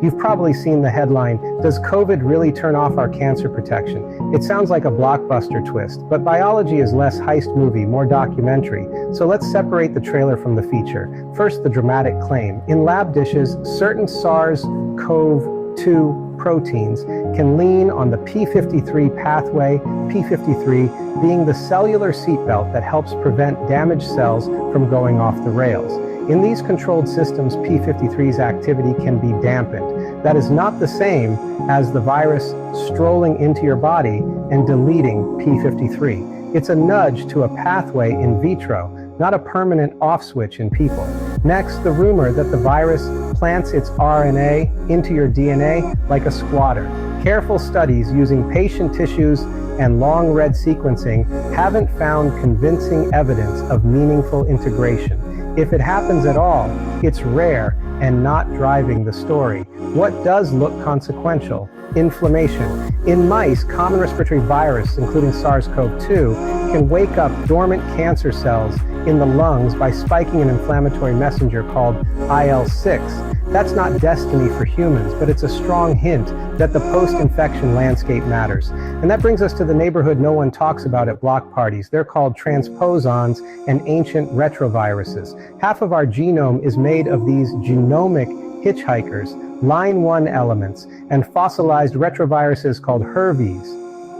You've probably seen the headline, "Does COVID really turn off our cancer protection?" It sounds like a blockbuster twist, but biology is less heist movie, more documentary. So let's separate the trailer from the feature. First, the dramatic claim. In lab dishes, certain SARS-CoV-2 proteins can lean on the p53 pathway, p53 being the cellular seatbelt that helps prevent damaged cells from going off the rails. In these controlled systems, p53's activity can be dampened. That is not the same as the virus strolling into your body and deleting p53. It's a nudge to a pathway in vitro, not a permanent off switch in people. Next, the rumor that the virus plants its RNA into your DNA like a squatter. Careful studies using patient tissues and long-read sequencing haven't found convincing evidence of meaningful integration. If it happens at all, it's rare and not driving the story. What does look consequential? Inflammation. In mice, common respiratory virus, including SARS-CoV-2, can wake up dormant cancer cells in the lungs by spiking an inflammatory messenger called IL-6. That's not destiny for humans, but it's a strong hint that the post-infection landscape matters. And that brings us to the neighborhood no one talks about at block parties. They're called transposons and ancient retroviruses. Half of our genome is made of these genomic hitchhikers, line 1 elements, and fossilized retroviruses called HERVs.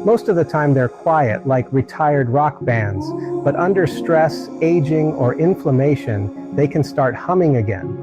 Most of the time they're quiet, like retired rock bands, but under stress, aging, or inflammation, they can start humming again.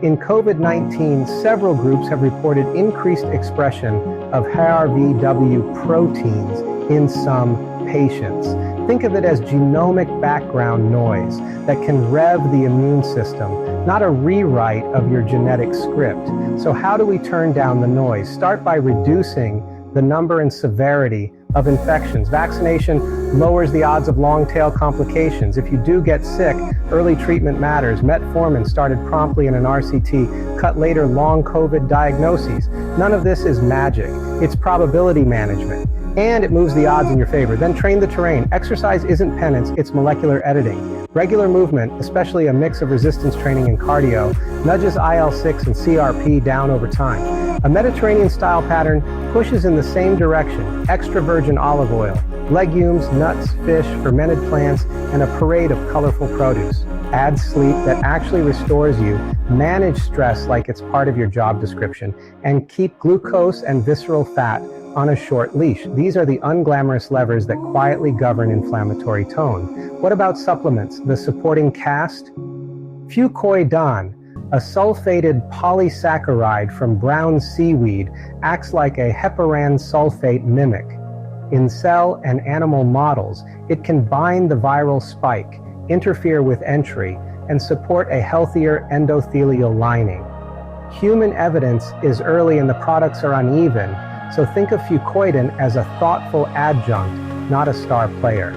In COVID-19, several groups have reported increased expression of HERVW proteins in some patients. Think of it as genomic background noise that can rev the immune system, not a rewrite of your genetic script. So how do we turn down the noise? Start by reducing the number and severity of infections. Vaccination lowers the odds of long-tail complications. If you do get sick, early treatment matters. Metformin started promptly in an RCT, cut later long COVID diagnoses. None of this is magic. It's probability management. And it moves the odds in your favor. Then train the terrain. Exercise isn't penance, it's molecular editing. Regular movement, especially a mix of resistance training and cardio, nudges IL-6 and CRP down over time. A Mediterranean-style pattern pushes in the same direction: extra virgin olive oil, legumes, nuts, fish, fermented plants, and a parade of colorful produce. Add sleep that actually restores you, manage stress like it's part of your job description, and keep glucose and visceral fat on a short leash. These are the unglamorous levers that quietly govern inflammatory tone. What about supplements, the supporting cast? Fucoidan, a sulfated polysaccharide from brown seaweed, acts like a heparan sulfate mimic. In cell and animal models, it can bind the viral spike, interfere with entry, and support a healthier endothelial lining. Human evidence is early and the products are uneven, so think of Fucoidan as a thoughtful adjunct, not a star player.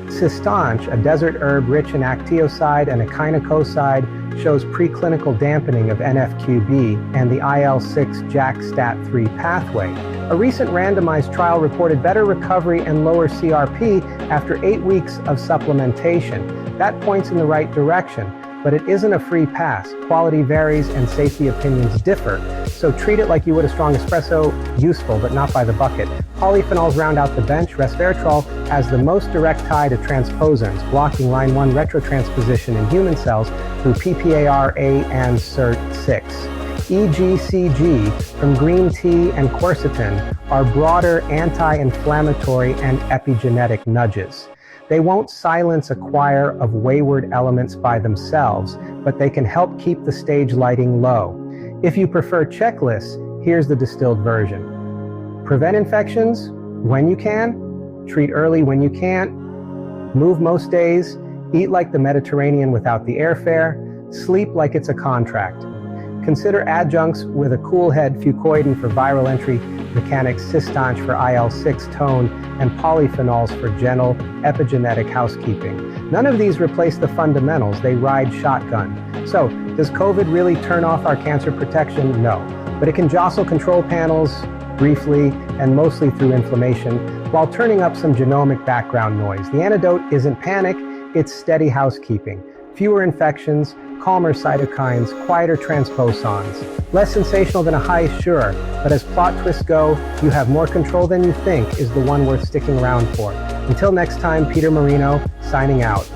Cistanche, a desert herb rich in actioside and echinocoside, shows preclinical dampening of NF-κB and the IL-6-JAK-STAT3 pathway. A recent randomized trial reported better recovery and lower CRP after 8 weeks of supplementation. That points in the right direction, but it isn't a free pass. Quality varies and safety opinions differ, so treat it like you would a strong espresso, useful but not by the bucket. Polyphenols round out the bench. Resveratrol has the most direct tie to transposons, blocking line 1 retrotransposition in human cells through PPAR-A and SIRT6. EGCG from green tea and quercetin are broader anti-inflammatory and epigenetic nudges. They won't silence a choir of wayward elements by themselves, but they can help keep the stage lighting low. If you prefer checklists, here's the distilled version. Prevent infections when you can, treat early when you can't, move most days, eat like the Mediterranean without the airfare, sleep like it's a contract. Consider adjuncts with a cool head: Fucoidan for viral entry mechanics, Cistanche for IL-6 tone, and polyphenols for gentle epigenetic housekeeping. None of these replace the fundamentals, they ride shotgun. So, does COVID really turn off our cancer protection? No. But it can jostle control panels briefly and mostly through inflammation, while turning up some genomic background noise. The antidote isn't panic, it's steady housekeeping. Fewer infections, calmer cytokines, quieter transposons. Less sensational than a high, sure, but as plot twists go, you have more control than you think is the one worth sticking around for. Until next time, Peter Marino, signing out.